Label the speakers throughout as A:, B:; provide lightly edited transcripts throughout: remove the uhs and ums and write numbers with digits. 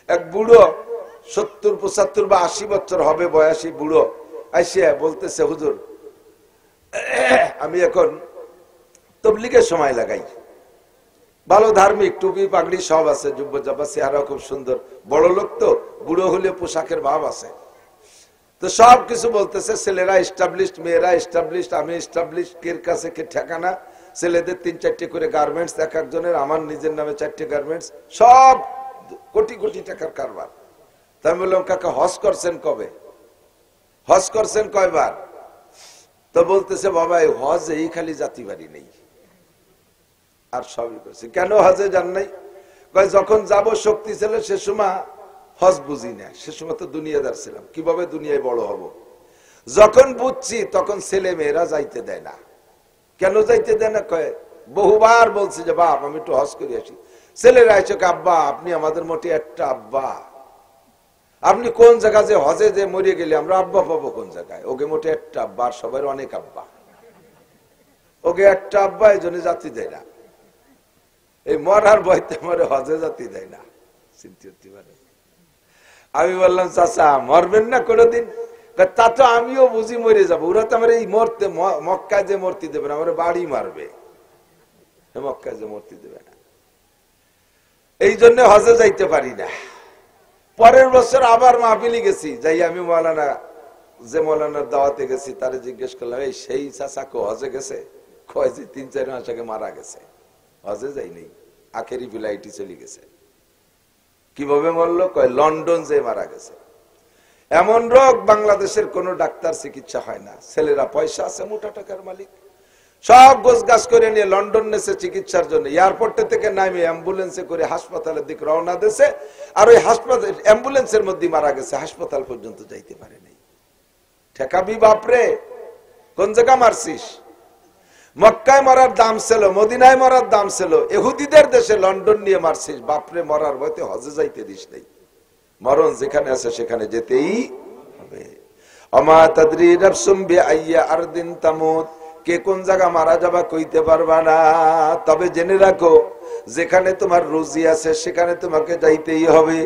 A: এক বুড়ো 70, 75 বা 80 বছর হবে বয়সী বুড়ো আইসিয়া বলতেছে, হুজুর আমি এখন তবলিগের সময় লাগাই, ভালো ধার্মিক, টুপি পাগড়ি সব আছে, জুব্বা জাব্বা, চেহারা খুব সুন্দর, বড় লোক তো, বুড়ো হলে পোশাকের ভাব আছে, তো সব কিছু বলতেছে। ছেলেরা এস্টাবলিশড, মেয়েরা এস্টাবলিশড, আমি এস্টাবলিশড, কের কাছে কে ঠিকানা, ছেলেদের 3-4টে করে গার্মেন্টস এক একজনের, আমার নিজের নামে 4টে গার্মেন্টস, সব কোটি কোটি টাকার কারবার। তাই আমি বললাম, কাকা হজ করছেন কবে, হজ করছেন কয়বার? তো বলতেছে, বাবা এই হজ এই খালি জাতি বাড়ি নেই, আর সবই করছে। কেন হজে যান নাই? যখন যাব শক্তি ছিল সে সময় হজ বুঝি না, সে সময় তো দুনিয়াদার ছিলাম, কিভাবে দুনিয়ায় বড় হব। যখন বুঝছি তখন ছেলে মেয়েরা যাইতে দেয় না। কেন যাইতে দেয় না? কয় বহুবার বলছি যে বাপ আমি একটু হজ করে আসি। ছেলেরা এসে, আব্বা আপনি আমাদের মোটে একটা আব্বা, আপনি কোন জায়গায় যে হজে যে মরিয়ে গেলে আমরা আব্বা পাবো কোন জায়গায়? ওকে মোটে একটা আব্বা, আর সবাই অনেক আব্বা, ওকে একটা আব্বা, এই জন্য জাতি দেয় না। এই মরার ভয়তে আমার হজে জাতি দেয় না। আমি বললাম, চাচা মরবেন না কোনোদিন? তা তো আমিও বুঝি মরে যাবো, ওরা তো আমার এই মরতে মক্কায় যে মূর্তি দেবে না, আমার বাড়ি মারবে, মক্কায় যে মূর্তি দেবে না, এই জন্য হজে যাইতে পারি না। পরের বছর আবার মাহফিলি গেছি, যাই আমি মৌলানার দাওয়াতে গেছি, তারে জিজ্ঞেস করলাম, এই সেই চাচাকে হজে গেছে? কয় যে 3-4 মাস আগে মারা গেছে, হজে যাইনি, আখেরি ফ্লাইটে চলে গেছে। কিভাবে মরলো? কয় লন্ডন যে মারা গেছে। এমন রোগ বাংলাদেশের কোন ডাক্তার চিকিৎসা হয় না, ছেলেরা পয়সা আছে, মোটা টাকার মালিক, সব গোছগাছ করে নিয়ে লন্ডন নেছে চিকিৎসার জন্য। এয়ারপোর্ট থেকে নামে অ্যাম্বুলেন্সে করে হাসপাতালের দিকে রওনা দিয়েছে, আর ওই হাসপাতাল অ্যাম্বুলেন্সের মধ্যে মারা গেছে, হাসপাতাল পর্যন্ত যাইতে পারে নাই। ঠেকাবি বাপরে, কোন জায়গা মারছিস? মক্কায় মরার দাম ছিল, মদিনায় মরার দাম ছিল, ইহুদিদের দেশে লন্ডন নিয়ে মারছিস, বাপরে মরার ভয়তে হজে যাইতে দিস নাই। মরণ যেখানে আছে সেখানে যেতেই হবে। আমা তাদরি নাফসুম বিআইয়ি আরদিন তামুত, কে কোন জায়গা মারা যাবা কইতে পারবা না। তবে জেনে রাখো, যেখানে তোমার রুজি আছে সেখানে তোমাকে যাইতেই হবে,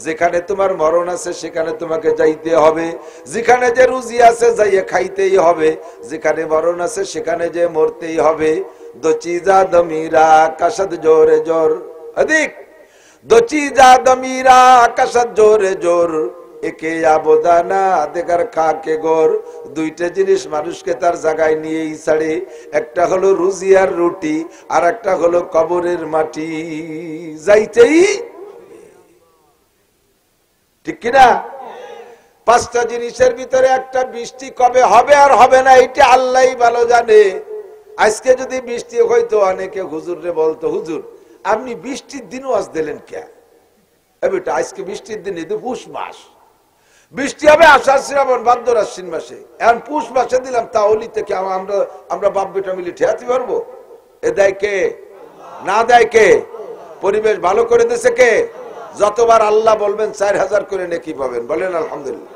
A: যেখানে তোমার মরণ আছে সেখানে তোমাকে যাইতে হবে। যেখানে যে রুজি আছে যাইয়ে খাইতেই হবে, যেখানে মরণ আছে সেখানে যে মরতেই হবে। দো চিজা দমিরা কাশদ জোরে জোর অধিক, দো চিজা দমিরা কাশদ জোরে জোর, একে আবদানা দেখার খাকে গোর। দুইটা জিনিস মানুষকে তার জায়গায় নিয়েই ছাড়ে, একটা হলো রুজি আর রুটি, আর একটা হলো কবরের মাটি। যাইতেই ঠিক কিনা? 5টা জিনিসের ভিতরে একটা বৃষ্টি কবে হবে আর হবে না এটা আল্লাহই ভালো জানে। আজকে যদি বৃষ্টি হইতো, অনেকে হুজুরে বলতো, হুজুর আপনি বৃষ্টির দিন ওয়াজ দিলেন কে? বেটা আজকে বৃষ্টির দিন, কিন্তু পুষ মাস, বৃষ্টি হবে আষাঢ় শ্রাবণ ভাদ্র আশ্বিন মাসে, এখন পুষ মাসে দিলাম, তাহলে থেকে আমরা বাপ বেটা মিলে ঠেয়াতে পারবো? এ দেয় কে? না দেয় কে? পরিবেশ ভালো করে দিয়েছে কে? যতবার আল্লাহ বলবেন 4000 করে নেকি পাবেন। বলেন আলহামদুলিল্লাহ।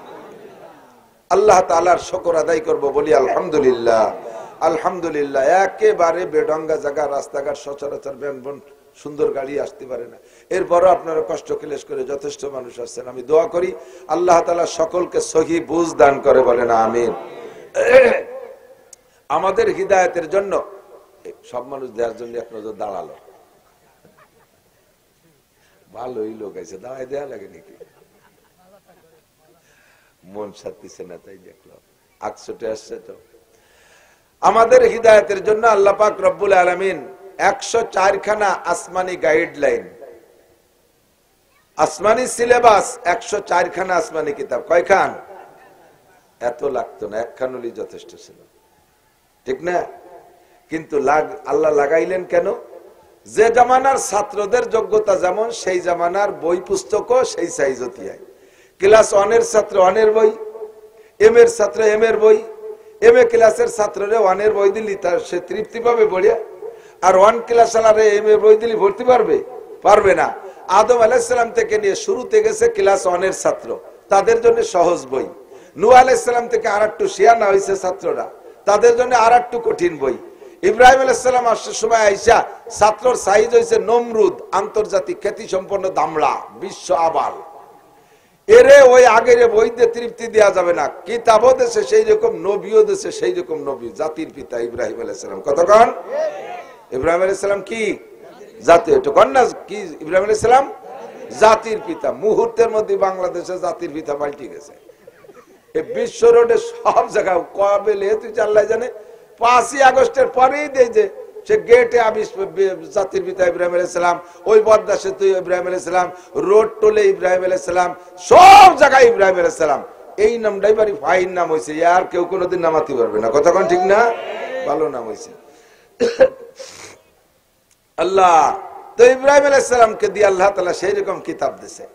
A: আল্লাহ তাআলার শুকর আদায় করব, বলি আলহামদুলিল্লাহ। আলহামদুলিল্লাহ। একেবারে বেডঙ্গা জায়গা, রাস্তাঘাট সচরাচর ব্যানবন সুন্দর গাড়ি আসতে পারে না, এরপরও আপনারা কষ্ট ক্লেশ করে যথেষ্ট মানুষ আসছেন। আমি দোয়া করি আল্লাহ তাআলা সকলকে সহি বুঝ দান করে, বলেন আমিন। আমাদের হিদায়াতের জন্য সব মানুষ দেওয়ার জন্য এক নজর দাঁড়ালো, ভালোই লোক আছে, দাঁড়ায় দেওয়া লাগে নাকি? মন সাথে না, তাই দেখলো আকশোটে আসছে তো। আমাদের হিদায়াতের জন্য আল্লাহ পাক রব্বুল আলামিন 104 খানা আসমানি গাইডলাইন, আসমানি সিলেবাস, 104 খানা আসমানি কিতাব। কয় খান? এত লাগতো না, একখান হলেই যথেষ্ট ছিল, ঠিক না? কিন্তু আল্লাহ লাগাইলেন কেন? যে জামানার ছাত্রদের যোগ্যতা যেমন, সেই জামানার বই পুস্তকও সেই সাইজতি হয়। ক্লাস 1 এর ছাত্র 1 এর বই, এম এর ছাত্র এম এর বই, এম এ ক্লাসের ছাত্ররে 1 এর বই দিলি তার সে তৃপ্তি পাবে বলিয়া, আর 1 ক্লাস আলারে এম এর বই দিলি ভর্তি পারবে না। আদম আলাইহিস সালাম থেকে নিয়ে শুরুতে গেছে ক্লাস 1 এর ছাত্র, তাদের জন্য সহজ বই। নূহ আলাইহিস সালাম থেকে আরেকটু শিয়ানা হয়েছে ছাত্ররা, তাদের জন্য আরেকটু কঠিন বই। ইব্রাহিম আলাইহিস সালাম আসার সময় আইসা ছাত্রর সাইজ হয়েছে নমরুদ, আন্তর্জাতিক খ্যাতি সম্পন্ন দামড়া, বিশ্ব আবাল, এরে ওই আগের বইতে তৃপ্তি দেওয়া যাবে না। কিতাবও দেশে সেই রকম, নবীও দেশে সেই রকম নবী, জাতির পিতা ইব্রাহিম আলাইহিস সালাম। কতক্ষণ? ইব্রাহিম আলাইহিস সালাম কি জাতীয়, একটু কন না, কি ইব্রাহিম আলাইহিস সালাম জাতির পিতা। মুহূর্তের মধ্যে বাংলাদেশে জাতির পিতা পাল্টে গেছে। বিশ্ব রোডে সব জায়গায় কবে তুই আল্লাহ জানে। 5ই আগস্টের পরেই দেয় যে সে গেটে জাতির পিতা ইব্রাহিম আলাইহিস সালাম, ওই পদ্মা সেতু ইব্রাহিম আলাইহিস সালাম, রোড টোলে ইব্রাহিম আলাইহিস সালাম, সব জায়গায় ইব্রাহিম আলাইহিস সালাম। এই নামটাই বাড়ি ফাইন নাম হয়েছে, আর কেউ কোনোদিন নামাতে পারবে না। কতক্ষণ ঠিক না? ভালো নাম হয়েছে। আল্লাহ তো ইব্রাহিম আলাইহিস সালামকে দিয়ে আল্লাহ তাআলা সেই রকম কিতাব দিয়েছে।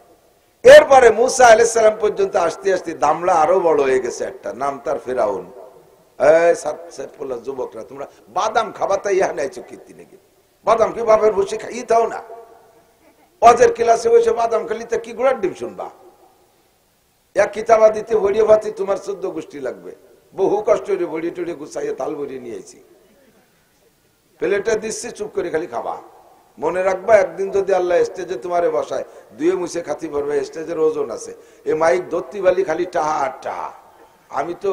A: এরপরে মুসা আলাইহিস সালাম পর্যন্ত আসতে আসতে দামড়া আরো বড় হয়ে গেছে একটা, নাম তার ফেরাউন। যুবকরা তোমরা বাদাম খাবা, তাই ইহা নাইছো কীর্তি নাকি? বাদাম কি বাপের বসে খাইয়ে দাও না? অজের ক্লাসে বসে বাদাম খালি তা কি গোড়ার ডিম শুনবা? এক কিতাবা দিতে বড়িয়ে ভাতি তোমার 14 গোষ্ঠী লাগবে। বহু কষ্ট করে বড়ি টড়ি গুছাইয়ে তাল বড়িয়ে নিয়েছি, প্লেটে দিচ্ছি, চুপ করে খালি খাবা। মনে রাখবা, একদিন যদি আল্লাহ স্টেজে তোমারে বসায়, দুয়ে মুছে খাতি পারবে, স্টেজের ওজন আছে। এ মাইক ধরতে পারলি খালি টাহা আর টাহা। আমি তো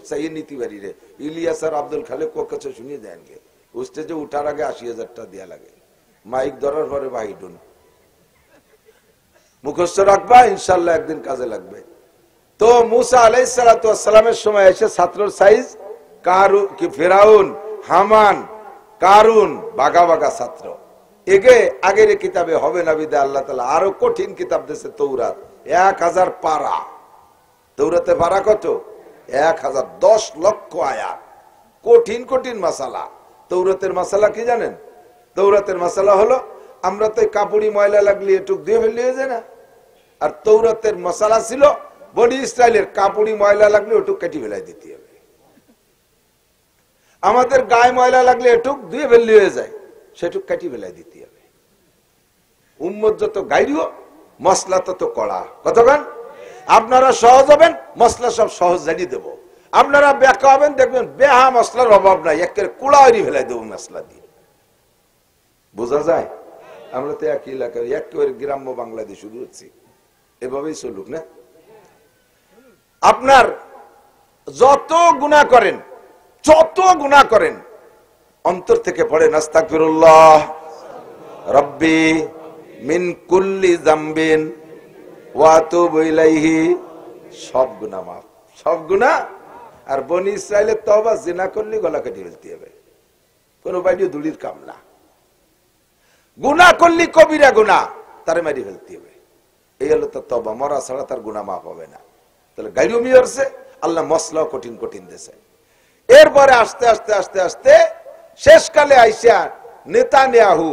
A: চাইয়ে নিতে পারি রে। ইলিয়াস আর আব্দুল খালেক কাছে শুনিয়ে দেন গে, স্টেজে উঠার আগে 80,000 টাকা দেওয়া লাগে, মাইক ধরার পরে বাহিডুন। মুখস্থ রাখবা, ইনশাল্লাহ একদিন কাজে লাগবে। তো মুসা আলাইহিস সালামের সময় এসে ছাত্রর সাইজ ফেরাউন, হামান, কারুন, বাগা বাগা ছাত্র। এগে আগের কিতাবে হবে না বিদায় আল্লাহ তাআলা আরো কঠিন কিতাব দিয়েছে তৌরাত। 1000 পারা। তৌরাতে পারা কত? 1000, 10 লক্ষ আয়াত, কঠিন কঠিন মাসালা। তৌরাতের মাসালা কি জানেন? তৌরাতের মাসালা হলো, আমরা তো কাপড়ি ময়লা লাগলে এটুক দিয়ে ফেললে হয়ে যায় না। আর তৌরাতের মাসালা ছিল বডি স্টাইলের, কাপড়ি ময়লা লাগলে ওটুক কেটে ফেলাই দিতে হবে। আমাদের গায়ে ময়লা লাগলে এটুক দিয়ে ফেললে হয়ে যায়, সেটুক কেটে ফেলাই দিতে হবে। উম্মত যত গাইরিও মশলা তত কড়া। কতক্ষণ? আপনারা সহজ হবেন, মশলা সব সহজ জানিয়ে দেবো। আপনারা ব্যাখ্যা হবেন, দেখবেন বেহা মশলার অভাব নাই, একের কুড়াইরি ফেলাই দেবো মশলা দিয়ে। বোঝা যায়? আমরা তো একই এলাকায়, একেবারে গ্রাম্য বাংলাদেশ শুরু হচ্ছি, এভাবেই চলুক না। আপনার যত গুনাহ করেন, যত গুনাহ করেন, অন্তর থেকে পড়েন আস্তাগফিরুল্লাহ রব্বি মিন কুল্লি যামবিন ওয়া আতুবু ইলাইহি। সব গুনাহ মাফ, সব গুনাহ। আর বনি ইসরাইলের তওবা, জিনা করলে গলা কেটে ফেলতে হবে, কোনো বাইরে ধুলির কাম না। গুনাহ করলি কবিরা গুনাহ, তারে মারি ফেলতে হবে। এই হলো তার তওবা, মরা ছাড়া তার গুনাহ মাফ হবে না। তাহলে গাইরু মিয়রছে আল্লাহ মসলাও কঠিন কঠিন দিয়েছে। এরপরে আস্তে আস্তে আস্তে আস্তে শেষকালে আইসা নেতানিয়াহু,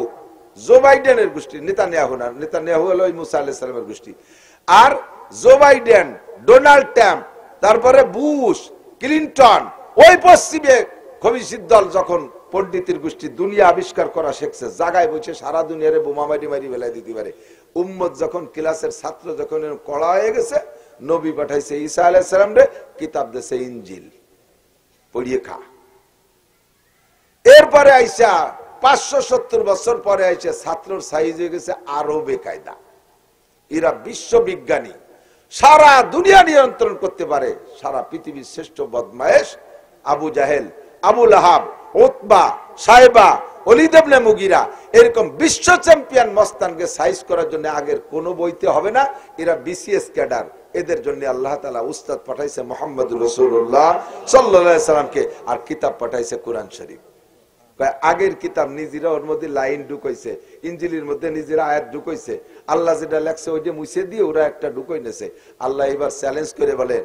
A: জো বাইডেনের গোষ্ঠী, নেতানিয়াহু না, নেতানিয়াহু হলো মুসা আলাইহিস সালামের গোষ্ঠী। আর জো বাইডেন, ডোনাল্ড ট্রাম্প, তারপরে বুশ, ক্লিনটন, ওই পশ্চিমে খবিশির দল যখন পণ্ডিতের গোষ্ঠী দুনিয়া আবিষ্কার করা শিখছে, জায়গায় বসে সারা দুনিয়ারে বোমা মারি মারি বেলায় দিতে পারে। উম্মত যখন ক্লাসের ছাত্র যখন কড়া হয়ে গেছে, নবী পাঠাইছে ঈসা আলাইহিস সালাম রে, কিতাব দিয়েছে ইনজিল, পড়িয়ে খা। এরপরে আইসা 570 বছর পরে আইসা ছাত্রর সাইজ হয়ে গেছে আরো বেকায়দা। এরা বিশ্ববিজ্ঞানী, সারা দুনিয়া নিয়ন্ত্রণ করতে পারে। সারা পৃথিবীর শ্রেষ্ঠ বদমায়েশ আবু জাহেল, আবু লাহাব, উতবা, সাইবা, ওলীদ ইবনে মুগীরা, এরকম বিশ্ব চ্যাম্পিয়ন মস্তানকে সাইজ করার জন্য আগের কোনো বইতে হবে না। এরা বিসিএস ক্যাডার। এদের জন্য আল্লাহ তাআলা উস্তাদ পাঠাইছে মুহাম্মদুর রাসূলুল্লাহ সাল্লাল্লাহু আলাইহি সাল্লামকে, আর কিতাব পাঠাইছে কোরআন শরীফ। আগের কিতাব নিজেরা ওর মধ্যে লাইন ঢুকাইছে, ইনজিলের মধ্যে নিজেরা আয়াত ঢুকাইছে, আল্লাহ যেটা লেখছে ওইটা মুছে দিয়ে ওরা একটা ঢুকাই নেছে। আল্লাহ এবার চ্যালেঞ্জ করে বলে,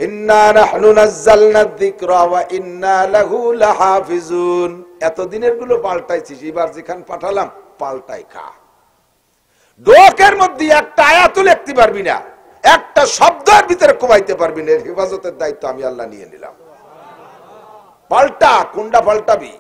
A: ইন্না নাহনু নাযালনা যিকরা ওয়া ইন্না লাহু লাহাফিজুন। এতদিনের গুলো পাল্টাইছিস, এবার যেখান পাঠালাম পাল্টাই খা। ডোকের মধ্যে একটা আয়াতও লিখতে পারবি না, একটা শব্দের ভিতরে কমাইতে পারবি না। হেফাজতের দায়িত্ব আমি আল্লাহ নিয়ে নিলাম। পাল্টা, কোনটা পাল্টাবি?